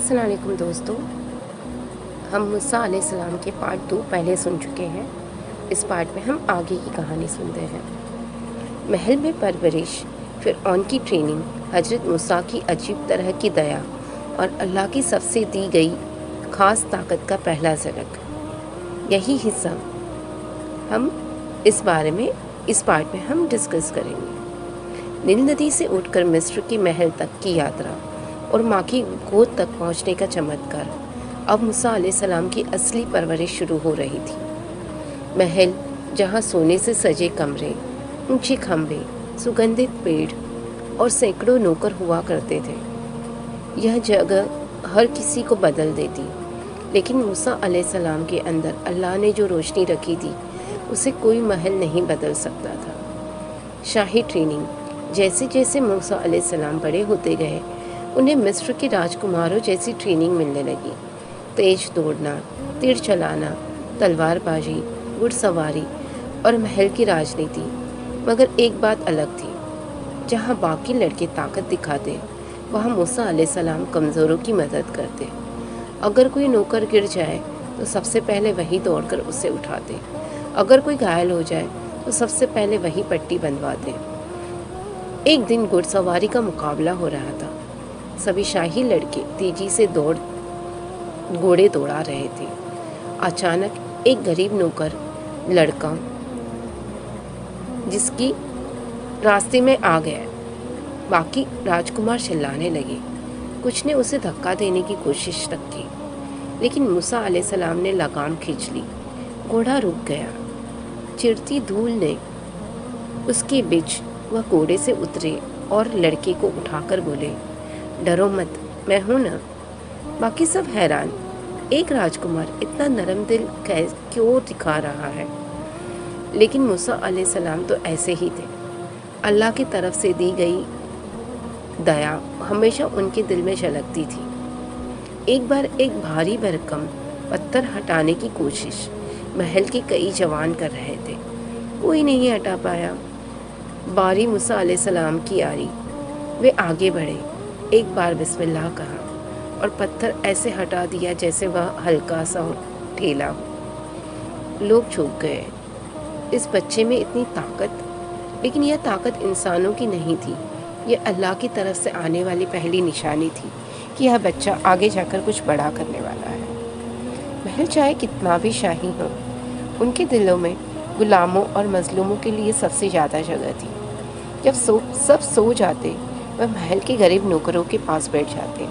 अस्सलाम वालेकुम दोस्तों, हम मूसा अलैहिस्सलाम के पार्ट 2 पहले सुन चुके हैं। इस पार्ट में हम आगे की कहानी सुनते हैं। महल में परवरिश, फ़िरऔन की ट्रेनिंग, हज़रत मूसा की अजीब तरह की दया और अल्लाह की सबसे दी गई ख़ास ताकत का पहला झलक। यही हिस्सा हम इस पार्ट में हम डिस्कस करेंगे। नील नदी से उठकर मिस्र के महल तक की यात्रा और माँ की गोद तक पहुँचने का चमत्कार। अब मूसा अलैहिस्सलाम की असली परवरिश शुरू हो रही थी। महल, जहाँ सोने से सजे कमरे, ऊंचे खंभे, सुगंधित पेड़ और सैकड़ों नौकर हुआ करते थे। यह जगह हर किसी को बदल देती, लेकिन मूसा अलैहिस्सलाम के अंदर अल्लाह ने जो रोशनी रखी थी उसे कोई महल नहीं बदल सकता था। शाही ट्रेनिंग। जैसे जैसे मूसा अलैहिस्सलाम बड़े होते गए, उन्हें मिस्र के राजकुमारों जैसी ट्रेनिंग मिलने लगी। तेज दौड़ना, तीर चलाना, तलवारबाजी, घुड़सवारी और महल की राजनीति। मगर एक बात अलग थी, जहाँ बाकी लड़के ताकत दिखाते, वहाँ मूसा अलैहिस्सलाम कमज़ोरों की मदद करते। अगर कोई नौकर गिर जाए तो सबसे पहले वही दौड़कर उसे उठाते। अगर कोई घायल हो जाए तो सबसे पहले वही पट्टी बंधवाते। एक दिन घुड़सवारी का मुकाबला हो रहा था। सभी शाही लड़के तेजी से घोड़े दौड़ा रहे थे। अचानक एक गरीब नौकर लड़का जिसकी रास्ते में आ गया। बाकी राजकुमार चिल्लाने लगे। कुछ ने उसे धक्का देने की कोशिश तक की, लेकिन मूसा अलैहिस्सलाम ने लगाम खींच ली। घोड़ा रुक गया। चिरती धूल ने उसके बीच वह घोड़े से उतरे और लड़के को उठाकर बोले, डरो मत, मैं हूं ना। बाकी सब हैरान, एक राजकुमार इतना नरम दिल क्यों दिखा रहा है। लेकिन मूसा अलैहिस्सलाम तो ऐसे ही थे। अल्लाह की तरफ से दी गई दया हमेशा उनके दिल में झलकती थी। एक बार एक भारी भरकम पत्थर हटाने की कोशिश महल के कई जवान कर रहे थे। कोई नहीं हटा पाया। बारी मूसा अलैहिस्सलाम की आरी। वे आगे बढ़े, एक बार बिस्मिल्लाह कहा और पत्थर ऐसे हटा दिया जैसे वह हल्का सा ठेला हो। लोग चौंक गए। इस बच्चे में इतनी ताकत, लेकिन यह ताकत इंसानों की नहीं थी। यह अल्लाह की तरफ से आने वाली पहली निशानी थी कि यह बच्चा आगे जाकर कुछ बड़ा करने वाला है। महल चाहे कितना भी शाही हो, उनके दिलों में गुलामों और मजलूमों के लिए सबसे ज़्यादा जगह थी। जब सब सो जाते, वह महल के गरीब नौकरों के पास बैठ जाते।